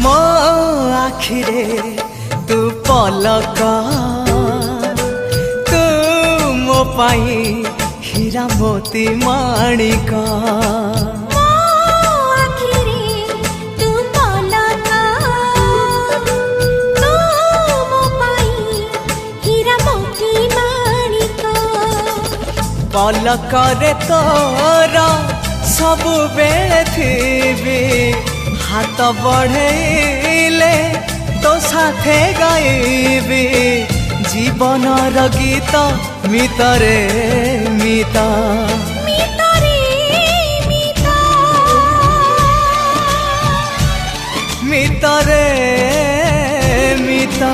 मो आखिरे तू पलक तू मो पाई हीरा मोती माणिक पलक रे तोर सबु बेले थी हाथ बढ़ेले तो साथे गाइबी जीवन गीत मितरे मिता मितरे मिता